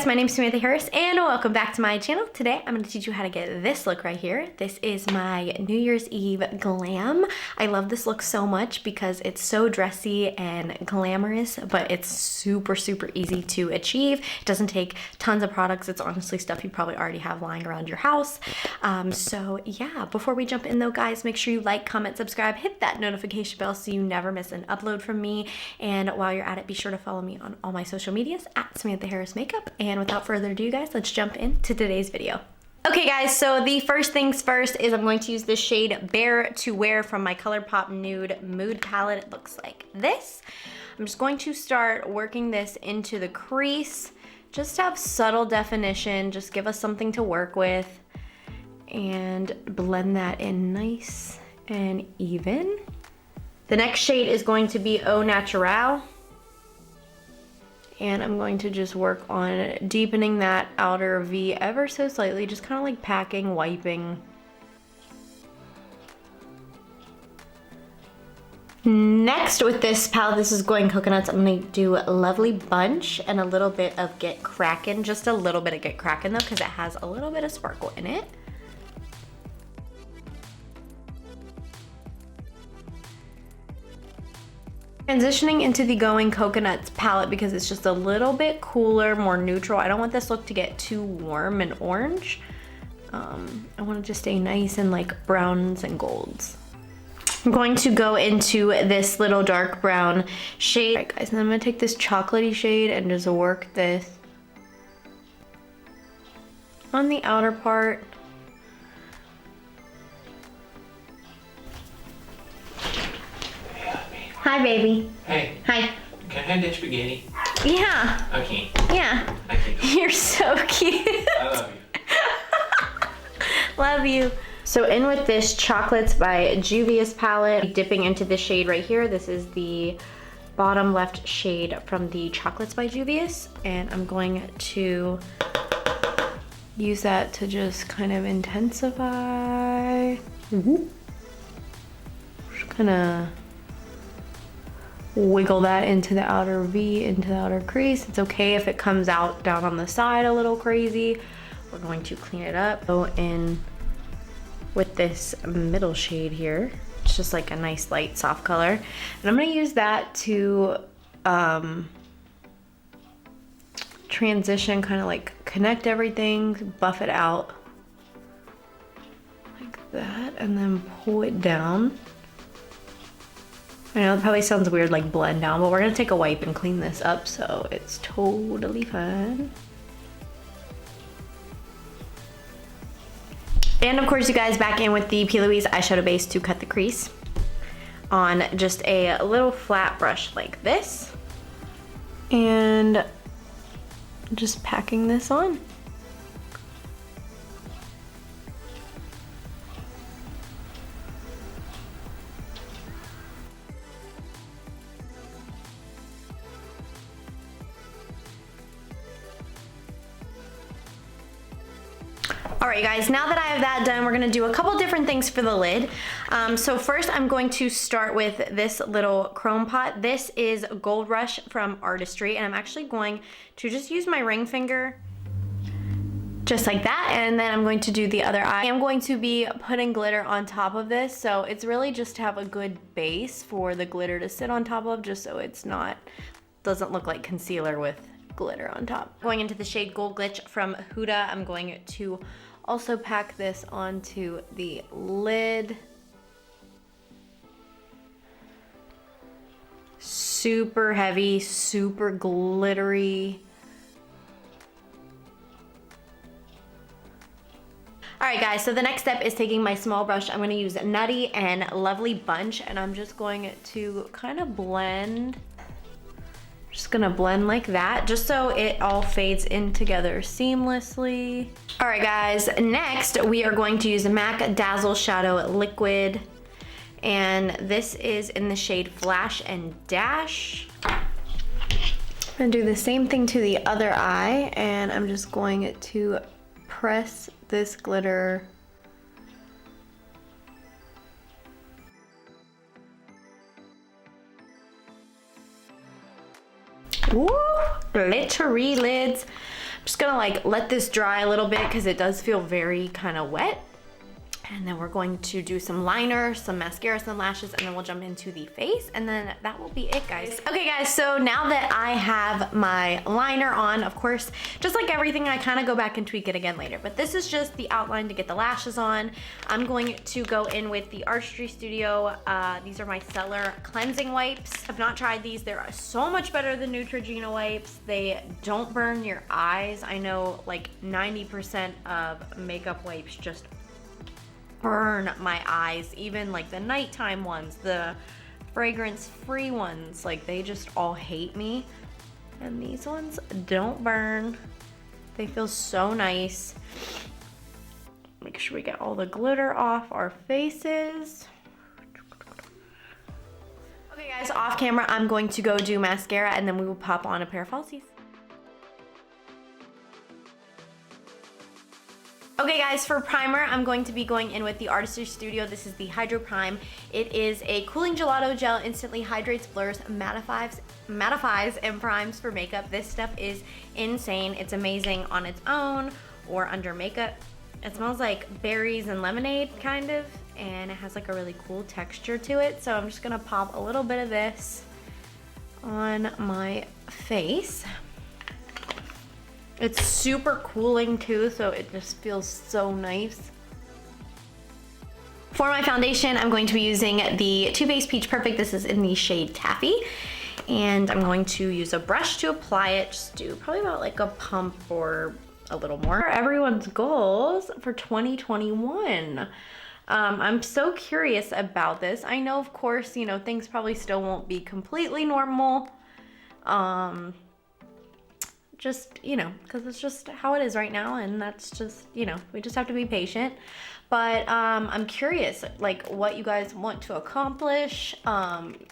guys, my name is Samantha Harris and welcome back to my channel. Today I'm going to teach you how to get this look right here. This is my New Year's Eve glam. I love this look so much because it's so dressy and glamorous, but it's super easy to achieve. It doesn't take tons of products. It's honestly stuff you probably already have lying around your house. So yeah, before we jump in though guys, make sure you like, comment, subscribe, hit that notification bell so you never miss an upload from me. And while you're at it, be sure to follow me on all my social medias at Samantha Harris Makeup. And without further ado guys, let's jump into today's video. Okay guys, so the first things first is I'm going to use the shade Bare to Wear from my ColourPop Nude Mood Palette. It looks like this. I'm just going to start working this into the crease. Just have subtle definition, just give us something to work with and blend that in nice and even. The next shade is going to be Au Naturel. And I'm going to just work on deepening that outer V ever so slightly, just kind of like packing, wiping. Next with this palette, this is Going Coconuts, I'm going to do Lovely Bunch and a little bit of Get Crackin', just a little bit of Get Crackin' though, because it has a little bit of sparkle in it. Transitioning into the Going Coconuts palette because it's just a little bit cooler, more neutral. I don't want this look to get too warm and orange. I want to just stay nice and like browns and golds. I'm going to go into this little dark brown shade. Alright guys, and I'm going to take this chocolatey shade and just work this on the outer part. Hi, baby. Hey. Hi. Can I have that spaghetti? Yeah. I can't. Yeah. I can't. You're so cute. I love you. Love you. So in with this Chocolates by Juvia's palette, dipping into this shade right here. This is the bottom left shade from the Chocolates by Juvia's. And I'm going to use that to just kind of intensify. Just kind of wiggle that into the outer V, into the outer crease. It's okay if it comes out down on the side a little crazy. We're going to clean it up. Go in with this middle shade here. It's just like a nice light soft color. And I'm gonna use that to transition, kind of like connect everything, buff it out like that, and then pull it down. I know it probably sounds weird, like blend down, but we're gonna take a wipe and clean this up so it's totally fine. And of course, you guys, back in with the P. Louise eyeshadow base to cut the crease on just a little flat brush like this. And just packing this on. All right, guys, now that I have that done, we're gonna do a couple different things for the lid. So first I'm going to start with this little chrome pot. This is Gold Rush from Artistry, and I'm actually going to just use my ring finger just like that, and then I'm going to do the other eye. I'm going to be putting glitter on top of this, so it's really just to have a good base for the glitter to sit on top of, just so it's not, doesn't look like concealer with glitter on top. Going into the shade Gold Glitch from Huda, I'm going to also pack this onto the lid. Super heavy, super glittery. All right guys, so the next step is taking my small brush. I'm gonna use Nutty and Lovely Bunch, and I'm just going to kind of blend. Just gonna blend like that, just so it all fades in together seamlessly. All right guys, next we are going to use the MAC Dazzle Shadow Liquid, and this is in the shade Flash and Dash. I'm gonna do the same thing to the other eye, and I'm just going to press this glitter Woo! Glittery lids. just gonna like let this dry a little bit because it does feel very kind of wet. And then we're going to do some liner, some mascara, some lashes, and then we'll jump into the face, and then that will be it, guys. Okay, guys, so now that I have my liner on, of course, just like everything, I kind of go back and tweak it again later, but this is just the outline to get the lashes on. I'm going to go in with the Artistry Studio. These are my Cellar cleansing wipes. I've not tried these. They're so much better than Neutrogena wipes. They don't burn your eyes. I know like 90% of makeup wipes just burn my eyes, even like the nighttime ones, the fragrance-free ones, like they just all hate me. And these ones don't burn. They feel so nice. Make sure we get all the glitter off our faces. Okay guys, off camera, I'm going to go do mascara and then we will pop on a pair of falsies. Okay guys, for primer, I'm going to be going in with the Artistry Studio. This is the Hydro Prime. It is a cooling gelato gel, instantly hydrates, blurs, mattifies, and primes for makeup. This stuff is insane. It's amazing on its own or under makeup. It smells like berries and lemonade, kind of, and it has like a really cool texture to it. So I'm just gonna pop a little bit of this on my face. It's super cooling too, so it just feels so nice. For my foundation, I'm going to be using the Too Faced Peach Perfect. This is in the shade Taffy. And I'm going to use a brush to apply it. Just do probably about like a pump or a little more. Everyone's goals for 2021. I'm so curious about this. I know, of course, you know, things probably still won't be completely normal. Just, you know, because it's just how it is right now, and that's just, you know, we just have to be patient. But I'm curious, like, what you guys want to accomplish,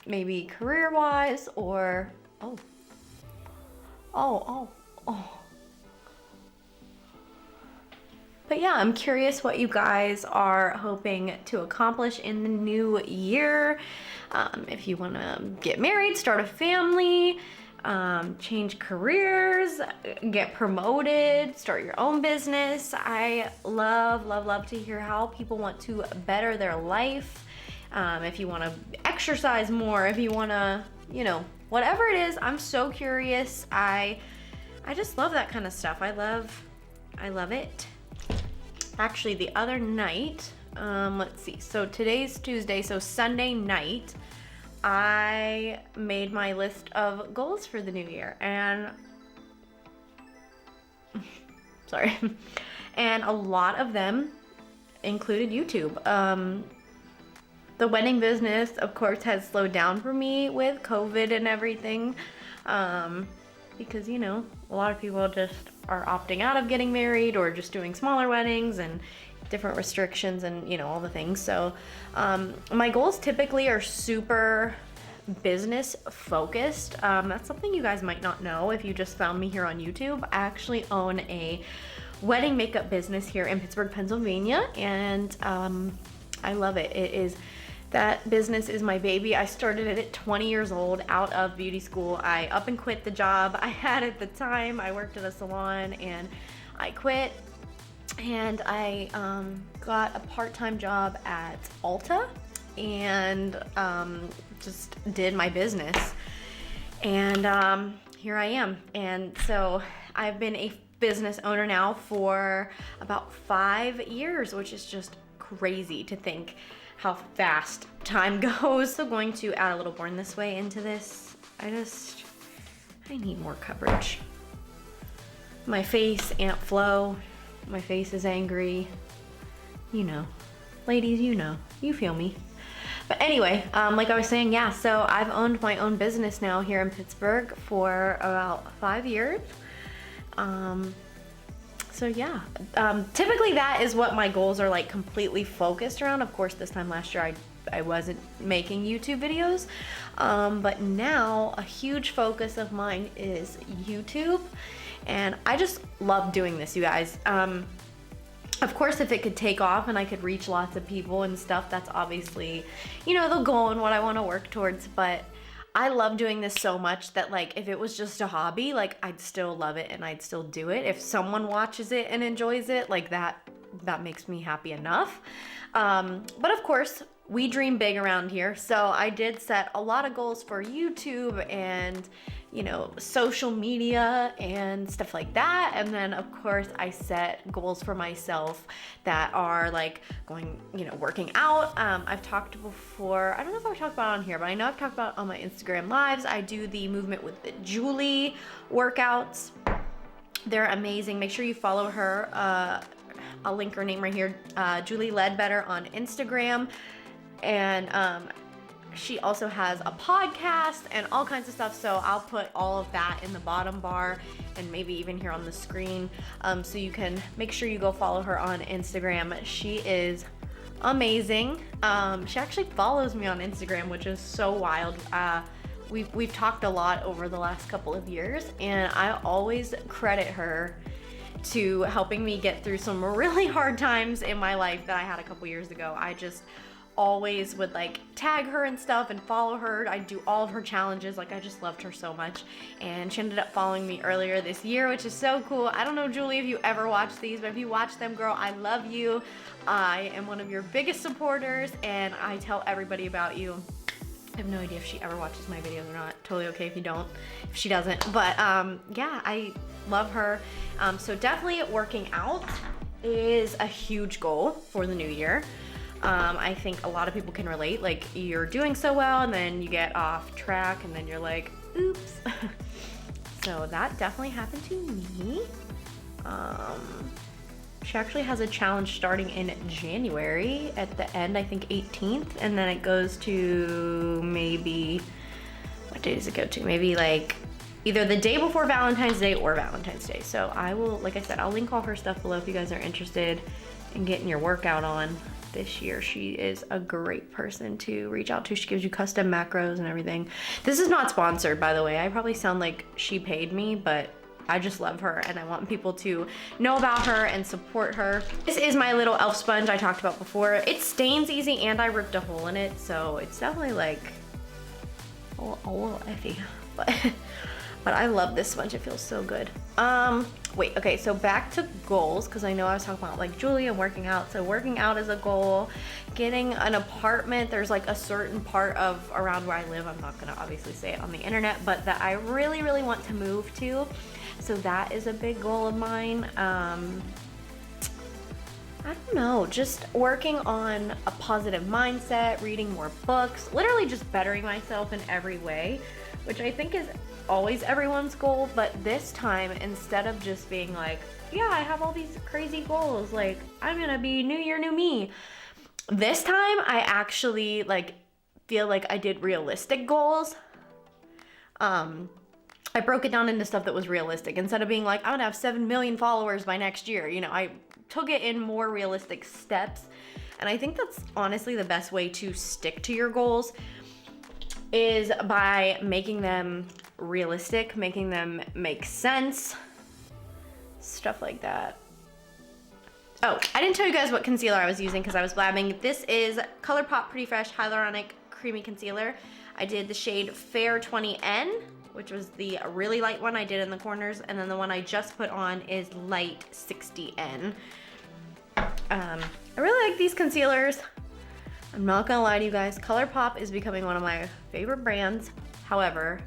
maybe career-wise, or, oh. But yeah, I'm curious what you guys are hoping to accomplish in the new year. If you want to get married, start a family, change careers, get promoted, start your own business. I love to hear how people want to better their life. If you want to exercise more, if you want to, you know, whatever it is, I'm so curious. I just love that kind of stuff. I love it. Actually, the other night, let's see, so today's Tuesday, so Sunday night, I made my list of goals for the new year, and sorry, and a lot of them included YouTube. The wedding business, of course, has slowed down for me with COVID and everything, because, you know, a lot of people just are opting out of getting married or just doing smaller weddings and different restrictions and, you know, all the things. So my goals typically are super business focused. That's something you guys might not know if you just found me here on YouTube. I actually own a wedding makeup business here in Pittsburgh, Pennsylvania, and I love it. That business is my baby. I started it at 20 years old out of beauty school. I up and quit the job I had at the time. I worked at a salon and I quit, and I got a part-time job at Ulta and just did my business. And here I am. And so I've been a business owner now for about 5 years, which is just crazy to think how fast time goes. So going to add a little Born This Way into this. I need more coverage. My face, Aunt Flo. My face is angry. You know, ladies, you know, you feel me. But anyway, like I was saying, yeah, so I've owned my own business now here in Pittsburgh for about 5 years. So yeah, typically that is what my goals are like completely focused around. Of course, this time last year I wasn't making YouTube videos, but now a huge focus of mine is YouTube, and I just love doing this, you guys. Of course, if it could take off and I could reach lots of people and stuff, that's obviously, you know, the goal and what I want to work towards, but I love doing this so much that like if it was just a hobby, like I'd still love it and I'd still do it. If someone watches it and enjoys it, like that makes me happy enough. But of course, we dream big around here. So I did set a lot of goals for YouTube and, you know, social media and stuff like that. And then of course I set goals for myself that are like going, you know, working out. I've talked before, I don't know if I've talked about it on here, but I know I've talked about it on my Instagram lives. I do the Movement with Julie workouts. They're amazing. Make sure you follow her. I'll link her name right here, Julie Ledbetter on Instagram. And she also has a podcast and all kinds of stuff. So I'll put all of that in the bottom bar and maybe even here on the screen. So you can make sure you go follow her on Instagram. She is amazing. She actually follows me on Instagram, which is so wild. We've talked a lot over the last couple of years, and I always credit her to helping me get through some really hard times in my life that I had a couple years ago. I just always would like tag her and stuff and follow her. I do all of her challenges. Like I just loved her so much, and she ended up following me earlier this year, which is so cool. I don't know, Julie, if you ever watch these, but if you watch them, girl, I love you. I am one of your biggest supporters, and I tell everybody about you. I have no idea if she ever watches my videos or not. Totally okay if you don't, if she doesn't. But yeah, I love her. So definitely working out is a huge goal for the new year. I think a lot of people can relate. Like you're doing so well and then you get off track and then you're like, oops. So that definitely happened to me. She actually has a challenge starting in January at the end, I think 18th, and then it goes to maybe, what day does it go to? Maybe like either the day before Valentine's Day or Valentine's Day. So I will, like I said, I'll link all her stuff below if you guys are interested in getting your workout on this year. She is a great person to reach out to. She gives you custom macros and everything. This is not sponsored, by the way. I probably sound like she paid me, but I just love her and I want people to know about her and support her. This is my little elf sponge I talked about before. It stains easy and I ripped a hole in it, so it's definitely like a little iffy, but I love this sponge. It feels so good. Wait, okay, so back to goals, because I know I was talking about like Julie and working out. So working out is a goal. Getting an apartment, there's like a certain part of around where I live, I'm not gonna obviously say it on the internet, but that I really, really want to move to. So that is a big goal of mine. I don't know, just working on a positive mindset, reading more books, literally just bettering myself in every way, which I think is always everyone's goal. But this time, instead of just being like, yeah, I have all these crazy goals, like I'm gonna be new year, new me. This time I actually like feel like I did realistic goals. I broke it down into stuff that was realistic. Instead of being like, I'm gonna have 7 million followers by next year, you know, I took it in more realistic steps. And I think that's honestly the best way to stick to your goals, is by making them realistic, making them make sense, stuff like that. Oh, I didn't tell you guys what concealer I was using because I was blabbing. This is ColourPop Pretty Fresh Hyaluronic Creamy Concealer. I did the shade Fair 20N, which was the really light one I did in the corners, and then the one I just put on is Light 60N. I really like these concealers. I'm not gonna lie to you guys, ColourPop is becoming one of my favorite brands. However,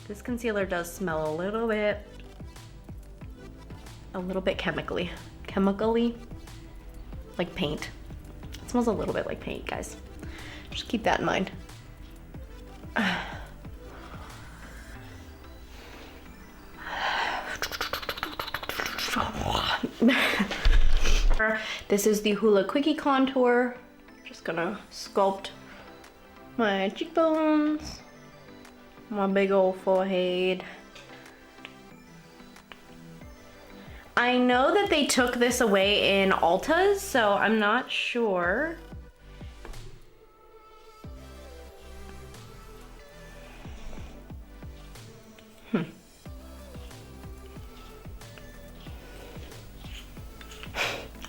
this concealer does smell a little bit chemically, like paint. It smells a little bit like paint, guys. Just keep that in mind. This is the Hoola Quickie Contour. Just gonna sculpt my cheekbones, my big old forehead. I know that they took this away in Ulta's, so I'm not sure.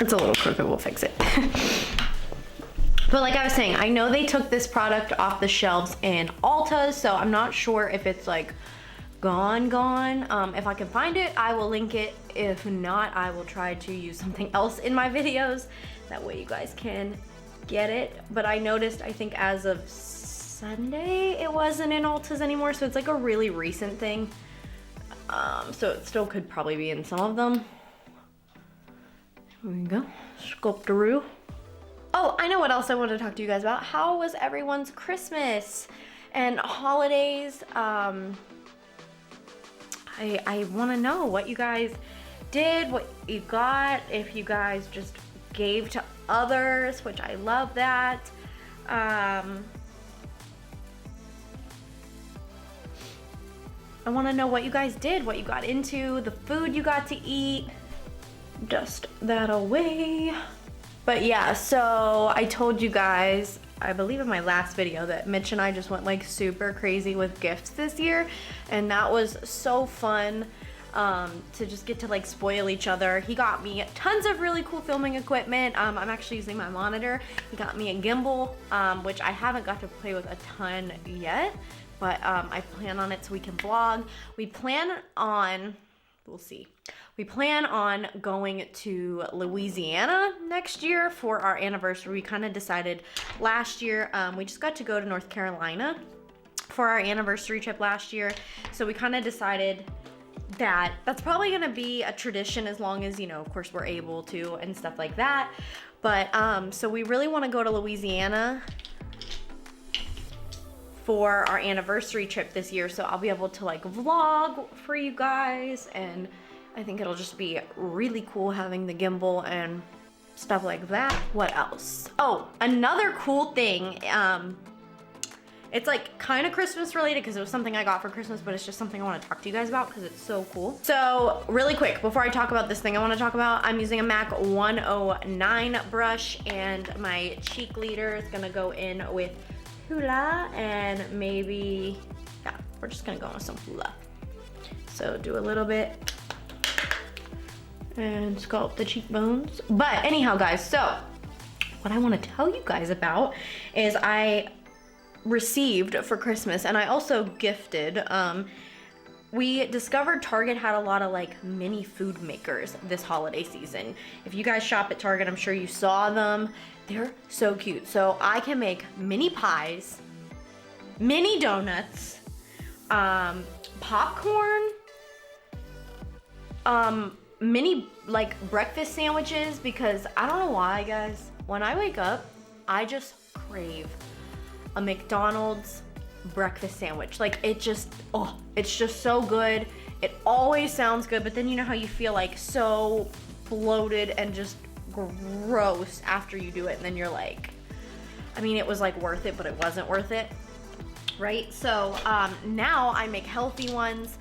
It's a little crooked, we'll fix it. But like I was saying, I know they took this product off the shelves in Ulta, so I'm not sure if it's like gone. If I can find it, I will link it. If not, I will try to use something else in my videos. That way you guys can get it. But I noticed, I think as of Sunday, it wasn't in Ulta's anymore, so it's like a really recent thing. So it still could probably be in some of them. There we go, Sculptaroo. Oh, I know what else I want to talk to you guys about. How was everyone's Christmas and holidays? I want to know what you guys did, what you got, if you guys just gave to others, which I love that. I want to know what you guys did, what you got into, the food you got to eat. Dust that away. But yeah, so I told you guys, I believe in my last video, that Mitch and I just went like super crazy with gifts this year, and that was so fun to just get to like spoil each other. He got me tons of really cool filming equipment. I'm actually using my monitor. He got me a gimbal, which I haven't got to play with a ton yet, but I plan on it so we can vlog. We plan on, we'll see. We plan on going to Louisiana next year for our anniversary. We kind of decided last year, we just got to go to North Carolina for our anniversary trip last year. So we kind of decided that that's probably gonna be a tradition as long as, you know, of course we're able to and stuff like that. But so we really wanna go to Louisiana for our anniversary trip this year. So I'll be able to like vlog for you guys, and I think it'll just be really cool having the gimbal and stuff like that. What else? Oh, another cool thing. It's like kind of Christmas related because it was something I got for Christmas, but it's just something I want to talk to you guys about because it's so cool. So really quick, before I talk about this thing I want to talk about, I'm using a MAC 109 brush, and my cheek leader is gonna go in with Hoola, and maybe, yeah, we're just gonna go in with some Hoola. So do a little bit and sculpt the cheekbones. But anyhow, guys, so what I want to tell you guys about is I received for Christmas, and I also gifted, we discovered Target had a lot of like mini food makers this holiday season. If you guys shop at Target, I'm sure you saw them. They're so cute. So I can make mini pies, mini donuts, popcorn, mini like breakfast sandwiches, because I don't know why, guys, when I wake up I just crave a McDonald's breakfast sandwich. Like it just, oh, it's just so good. It always sounds good, but then you know how you feel like so bloated and just gross after you do it, and then you're like, I mean, it was like worth it, but it wasn't worth it, right? So now I make healthy ones,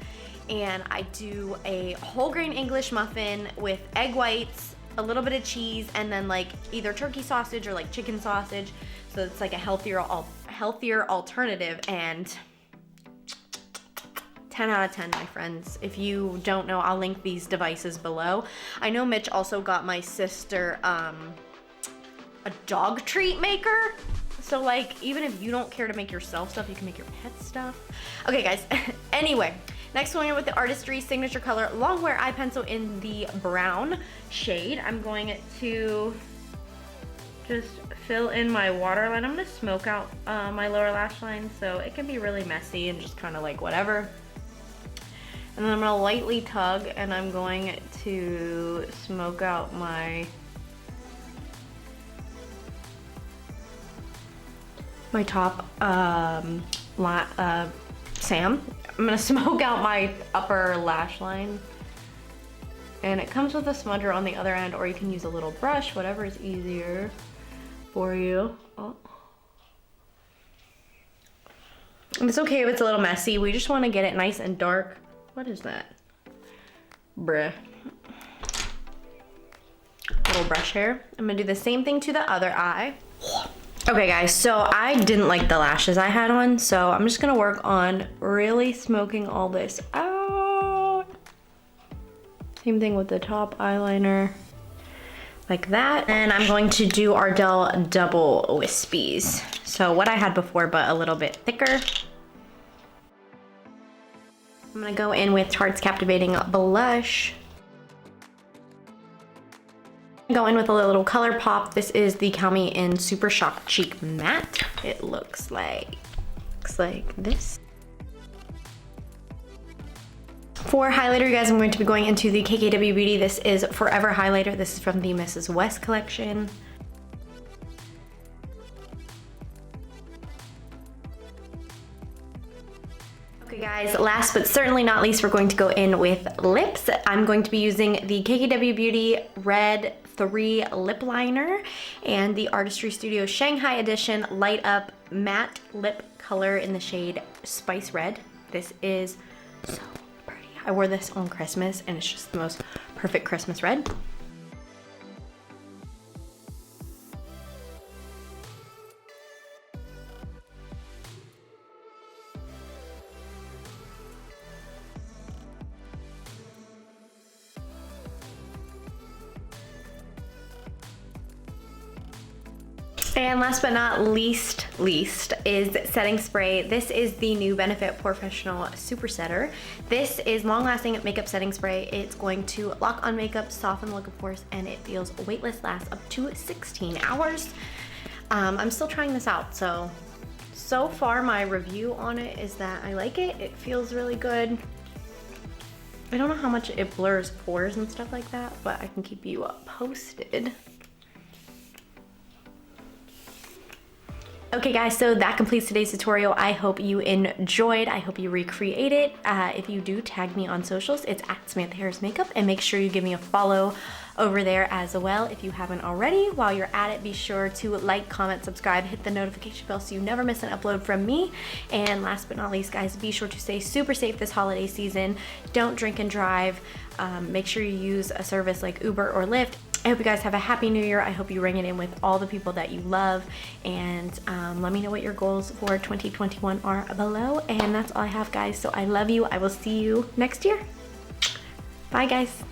and I do a whole grain English muffin with egg whites, a little bit of cheese, and then like either turkey sausage or like chicken sausage. So it's like a healthier alternative, and 10 out of 10, my friends. If you don't know, I'll link these devices below. I know Mitch also got my sister a dog treat maker. So like, even if you don't care to make yourself stuff, you can make your pet stuff. Okay, guys, anyway. Next one, with the Artistry Signature Color Longwear Eye Pencil in the brown shade. I'm going to just fill in my waterline. I'm gonna smoke out my lower lash line, so it can be really messy and just kind of like whatever. And then I'm gonna lightly tug, and I'm going to smoke out my top Sam. I'm gonna smoke out my upper lash line, and it comes with a smudger on the other end, or you can use a little brush, whatever is easier for you. Oh. And it's okay if it's a little messy. We just want to get it nice and dark. What is that? Bruh. Little brush hair. I'm gonna do the same thing to the other eye. Okay guys, so I didn't like the lashes I had on, so I'm just gonna work on really smoking all this out. Same thing with the top eyeliner. like that. And I'm going to do Ardell double wispies. So what I had before, but a little bit thicker. I'm gonna go in with Tarte's Captivating Blush. Go in with a little color pop. This is the Calm in Super Shock Cheek Matte. It looks like this. For highlighter, you guys, I'm going to be going into the KKW Beauty. This is Forever Highlighter. This is from the Mrs. West collection. Okay guys, last but certainly not least, we're going to go in with lips. I'm going to be using the KKW Beauty Red 3 Lip Liner and the Artistry Studio Shanghai Edition Light Up Matte Lip Color in the shade Spice Red. This is so pretty. I wore this on Christmas and it's just the most perfect Christmas red. And last but not least is setting spray. This is the new Benefit Professional Super Setter. This is long-lasting makeup setting spray. It's going to lock on makeup, soften the look of course, and it feels weightless, lasts up to 16 hours. I'm still trying this out, so far my review on it is that I like it. It feels really good. I don't know how much it blurs pores and stuff like that, but I can keep you posted. Okay guys, so that completes today's tutorial. I hope you enjoyed. I hope you recreate it. If you do, tag me on socials. It's at Samantha Harris Makeup, and make sure you give me a follow over there as well if you haven't already. While you're at it, be sure to like, comment, subscribe, hit the notification bell so you never miss an upload from me. And last but not least, guys, be sure to stay super safe this holiday season. Don't drink and drive. Make sure you use a service like Uber or Lyft. I hope you guys have a happy new year. I hope you ring it in with all the people that you love, and let me know what your goals for 2021 are below. And that's all I have, guys. So I love you. I will see you next year. Bye guys.